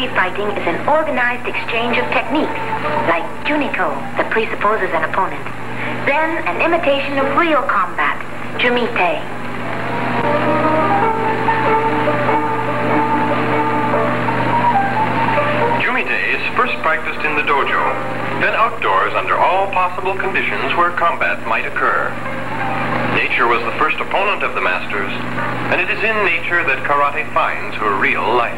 street fighting is an organized exchange of techniques, like juniko, that presupposes an opponent. Then an imitation of real combat, jumite. Jumite is first practiced in the dojo, then outdoors under all possible conditions where combat might occur. Nature was the first opponent of the masters, and it is in nature that karate finds her real life.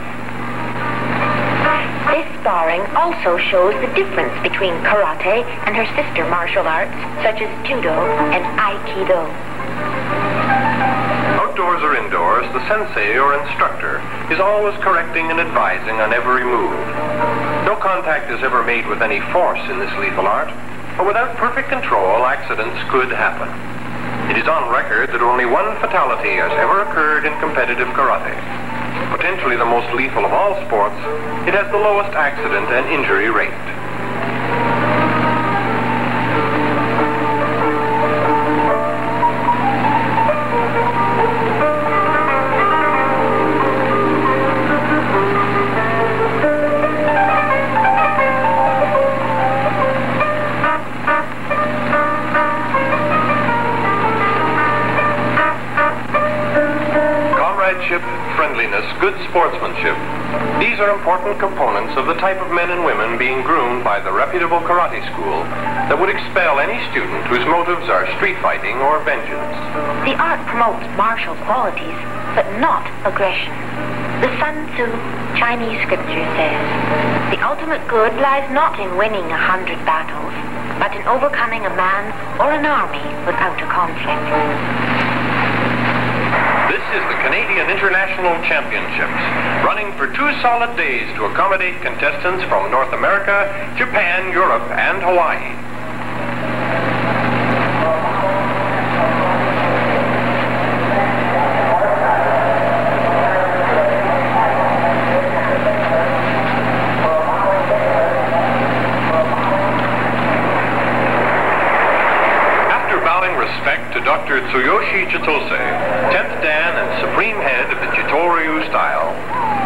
This sparring also shows the difference between karate and her sister martial arts, such as judo and aikido. Outdoors or indoors, the sensei or instructor is always correcting and advising on every move. No contact is ever made with any force in this lethal art, but without perfect control, accidents could happen. It is on record that only one fatality has ever occurred in competitive karate. Potentially the most lethal of all sports, it has the lowest accident and injury rate. Friendliness, good sportsmanship. These are important components of the type of men and women being groomed by the reputable karate school that would expel any student whose motives are street fighting or vengeance. The art promotes martial qualities, but not aggression. The Sun Tzu Chinese scripture says, "The ultimate good lies not in winning 100 battles, but in overcoming a man or an army without a conflict." This is the Canadian International Championships, running for 2 solid days to accommodate contestants from North America, Japan, Europe, and Hawaii. Respect to Dr. Chitose, 10th Dan and supreme head of the Chito Ryu style.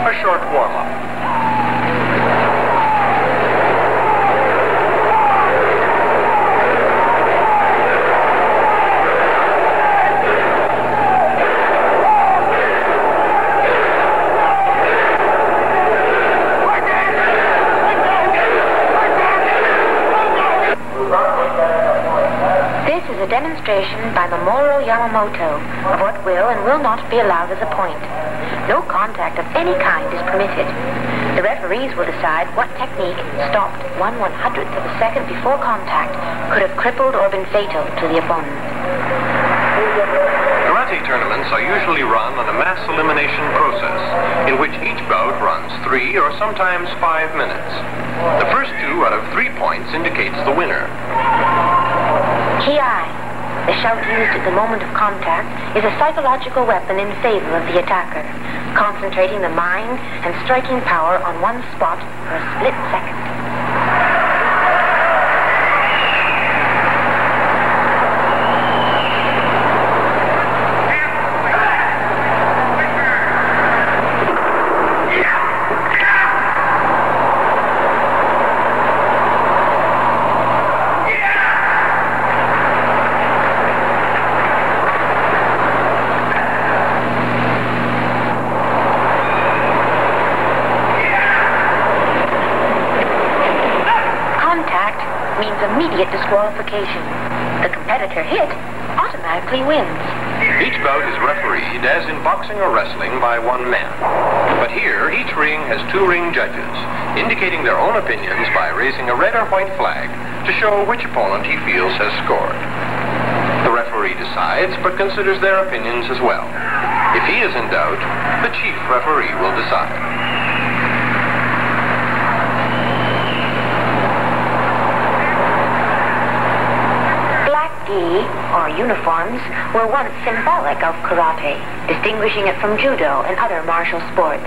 A short warm-up. A demonstration by Mamoru Yamamoto of what will and will not be allowed as a point. No contact of any kind is permitted. The referees will decide what technique, stopped 1/100th of a second before contact, could have crippled or been fatal to the opponent. Karate tournaments are usually run on a mass elimination process, in which each bout runs 3 or sometimes 5 minutes. The first 2 out of 3 points indicates the winner. Ki-ai, the shout used at the moment of contact, is a psychological weapon in favor of the attacker, concentrating the mind and striking power on one spot for a split second. Immediate disqualification. The competitor hit automatically wins. Each bout is refereed, as in boxing or wrestling, by 1 man. But here, each ring has 2 ring judges, indicating their own opinions by raising a red or white flag to show which opponent he feels has scored. The referee decides, but considers their opinions as well. If he is in doubt, the chief referee will decide. Gi, or uniforms, were once symbolic of karate, distinguishing it from judo and other martial sports.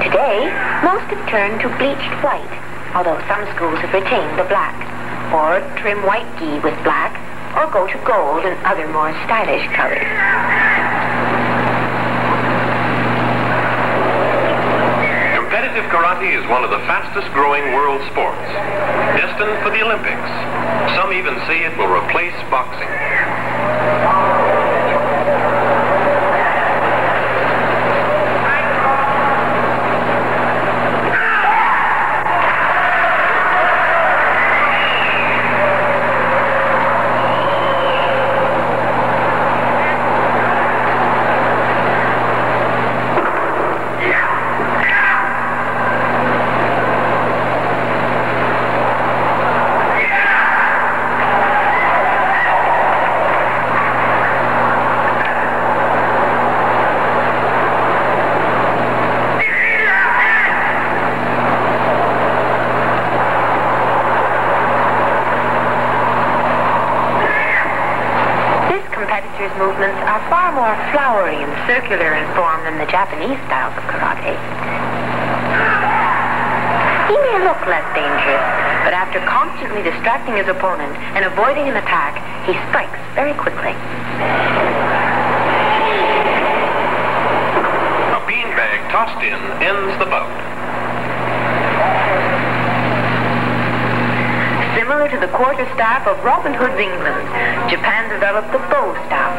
Today, most have turned to bleached white, although some schools have retained the black, or trim white gi with black, or go to gold and other more stylish colors. Competitive karate is is one of the fastest growing world sports, destined for the Olympics. Some even say it will replace boxing. Movements are far more flowery and circular in form than the Japanese styles of karate. He may look less dangerous, but after constantly distracting his opponent and avoiding an attack, he strikes very quickly. A beanbag tossed in ends the bout. Similar to the quarterstaff of Robin Hood's England, Japan developed the bow staff.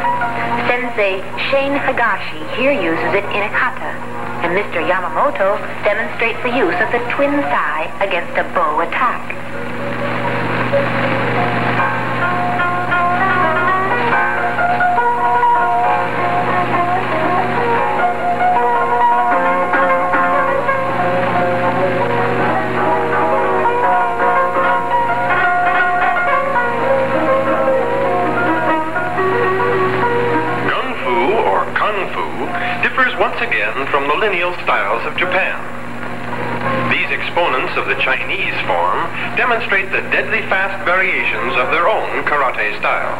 Sensei Shane Higashi here uses it in a kata, and Mr. Yamamoto demonstrates the use of the twin sai against a bow attack. Once again from the lineal styles of Japan. These exponents of the Chinese form demonstrate the deadly fast variations of their own karate style.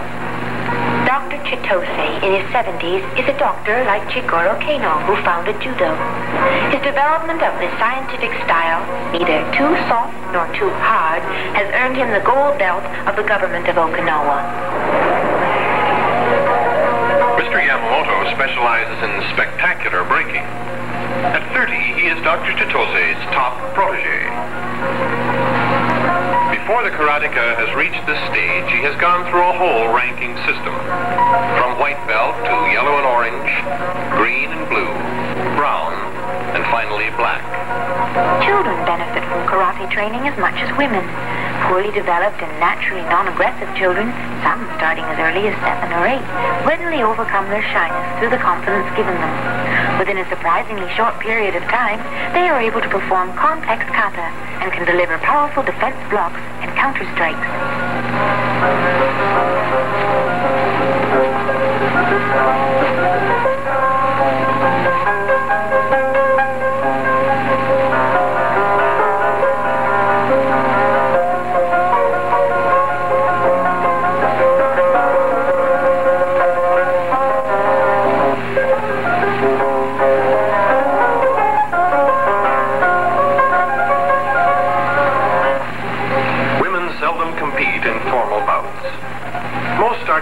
Dr. Chitose, in his 70s, is a doctor like Chigoro Kano, who founded judo. His development of this scientific style, neither too soft nor too hard, has earned him the gold belt of the government of Okinawa. Mr. Yamamoto specializes in spectacular breaking. At 30, he is Dr. Chitose's top protege. Before the karateka has reached this stage, he has gone through a whole ranking system. From white belt to yellow and orange, green and blue, brown, and finally black. Children benefit from karate training as much as women. Poorly developed and naturally non-aggressive children, some starting as early as 7 or 8, readily overcome their shyness through the confidence given them. Within a surprisingly short period of time, they are able to perform complex kata and can deliver powerful defense blocks and counter strikes.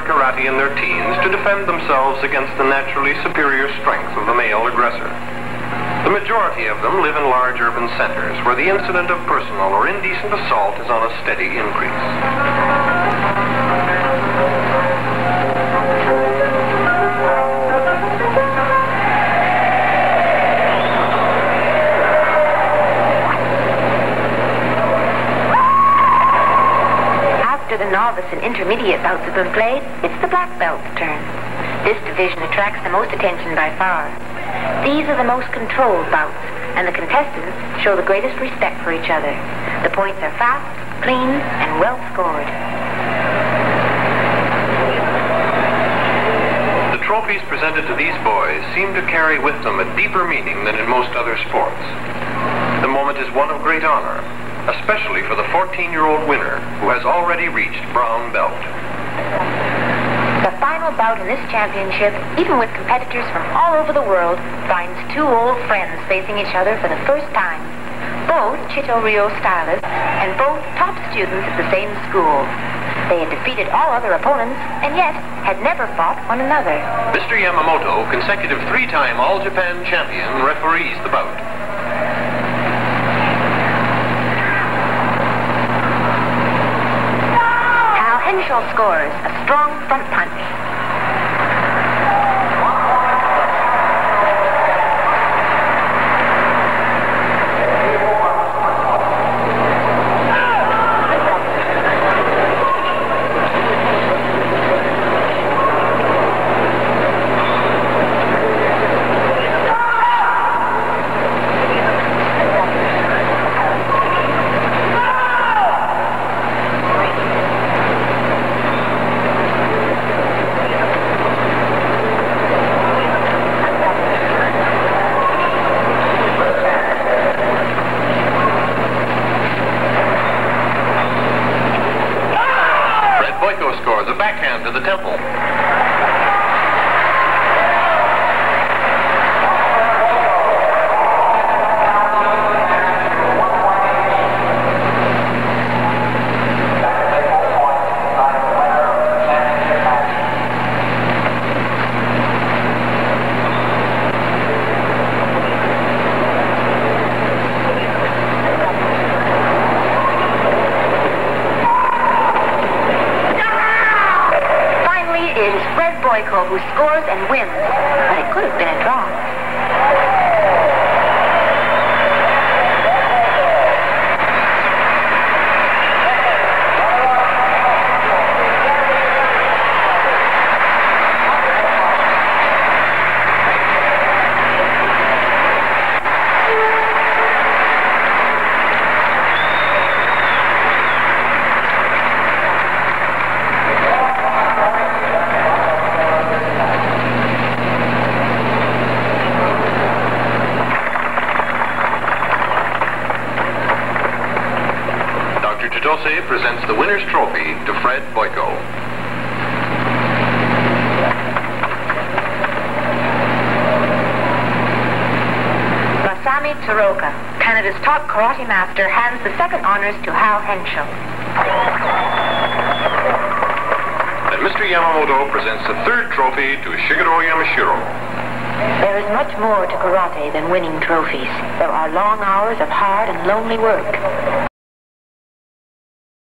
Karate in their teens to defend themselves against the naturally superior strength of the male aggressor. The majority of them live in large urban centers where the incident of personal or indecent assault is on a steady increase. After the novice and intermediate bouts have been played, it's the black belt's turn. This division attracts the most attention by far. These are the most controlled bouts, and the contestants show the greatest respect for each other. The points are fast, clean, and well scored. The trophies presented to these boys seem to carry with them a deeper meaning than in most other sports. The moment is one of great honor, especially for the 14-year-old winner who has already reached brown belt. The final bout in this championship, even with competitors from all over the world, finds two old friends facing each other for the first time. Both Chito Ryu stylists and both top students at the same school. They had defeated all other opponents and yet had never fought one another. Mr. Yamamoto, consecutive 3-time All-Japan champion, referees the bout. Henshaw scores a strong front punch. Scores a backhand to the temple. Who scores and wins, but it could have been a draw. Dr. Chitose presents the winner's trophy to Fred Boyko. Masami Tsuruoka, Canada's top karate master, hands the second honors to Hal Henshaw. And Mr. Yamamoto presents the third trophy to Shigeru Yamashiro. There is much more to karate than winning trophies. There are long hours of hard and lonely work.